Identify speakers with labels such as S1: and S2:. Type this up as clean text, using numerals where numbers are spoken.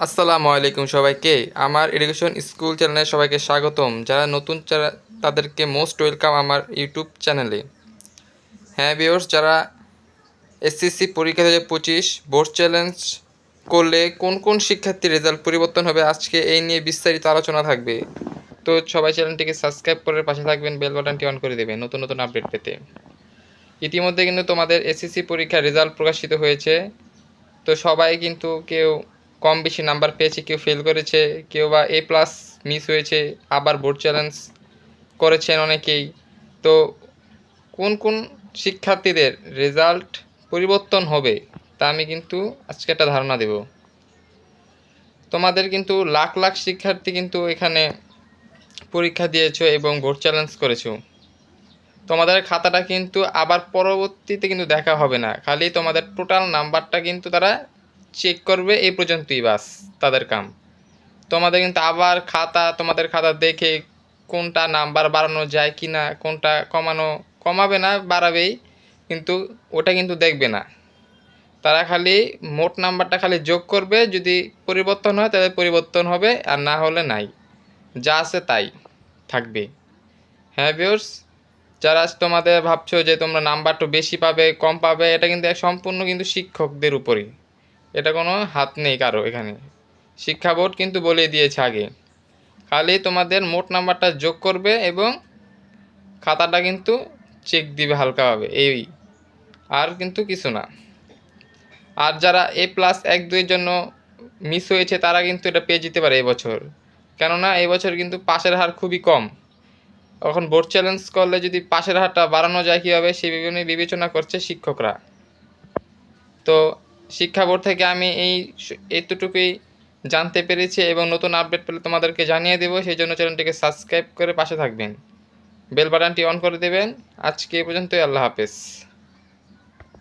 S1: আসসালামু আলাইকুম সবাইকে। আমার এডুকেশন স্কুল চ্যানেলে সবাইকে স্বাগতম। যারা নতুন তাদেরকে মোস্ট ওয়েলকাম আমার ইউটিউব চ্যানেলে। হ্যাঁ ভিউয়ার্স, যারা এসএসসি পরীক্ষা 2025 বোর্ড চ্যালেঞ্জ করলে কোন কোন শিক্ষার্থীর রেজাল্ট পরিবর্তন হবে, আজকে এই নিয়ে বিস্তারিত আলোচনা থাকবে। তো সবাই চ্যানেলটিকে সাবস্ক্রাইব করে পাশে থাকবেন, বেল বাটনটি অন করে দেবেন নতুন নতুন আপডেট পেতে। ইতিমধ্যে কিন্তু তোমাদের এসএসসি পরীক্ষার রেজাল্ট প্রকাশিত হয়েছে। তো সবাই কিন্তু কেউ কম বেশি নাম্বার পেয়েছে, কেউ ফেল করেছে, কেউ বা A+ মিস হয়েছে, আবার বোর্ড চ্যালেঞ্জ করেছেন অনেকেই। তো কোন কোন শিক্ষার্থীদের রেজাল্ট পরিবর্তন হবে তা আমি কিন্তু আজকে একটা ধারণা দেব। তোমাদের কিন্তু লাখ লাখ শিক্ষার্থী কিন্তু এখানে পরীক্ষা দিয়েছো এবং বোর্ড চ্যালেঞ্জ করেছো। তোমাদের খাতাটা কিন্তু আবার পরবর্তীতে কিন্তু দেখা হবে না, খালি তোমাদের টোটাল নাম্বারটা কিন্তু তারা চেক করবে, এই পর্যন্তই বাস তাদের কাম। তোমাদের কিন্তু আবার তোমাদের খাতা দেখে কোনটা নাম্বার বাড়ানো যায় কি না, কোনটা কমাবে না, বাড়াবেই, কিন্তু ওটা কিন্তু দেখবে না। তারা খালি মোট নাম্বারটা খালি যোগ করবে, যদি পরিবর্তন হয় তাহলে পরিবর্তন হবে, আর না হলে নাই, যা আছে তাই থাকবে। হ্যাঁ ভিউয়ার্স, যারা তোমাদের ভাবছো যে তোমরা নাম্বারটা বেশি পাবে কম পাবে, এটা কিন্তু সম্পূর্ণ কিন্তু শিক্ষকদের উপরই, এটা কোনো হাত নেই কারো এখানে। শিক্ষা বোর্ড কিন্তু বলে দিয়েছে আগে, খালি তোমাদের মোট নাম্বারটা যোগ করবে এবং খাতাটা কিন্তু চেক দিবে হালকাভাবে, এই, আর কিন্তু কিছু না। আর যারা A+ 1-2-এর জন্য মিস হয়েছে তারা কিন্তু এটা পেয়ে যেতে পারে এবছর, কেননা এবছর কিন্তু পাশের হার খুবই কম। এখন বোর্ড চ্যালেঞ্জ করলে যদি পাশের হারটা বাড়ানো যায় কীভাবে, সেই বিবেচনা করছে শিক্ষকরা। তো শিক্ষা বোর্ড থেকে আমি এতটুকুই জানতে পেরেছি, এবং নতুন আপডেট পেলে তোমাদেরকে জানিয়ে দেবো। সেই জন্য চ্যানেলটিকে সাবস্ক্রাইব করে পাশে থাকবেন, বেল বাটনটি অন করে দেবেন। আজকে এ পর্যন্তই, আল্লাহ হাফেজ।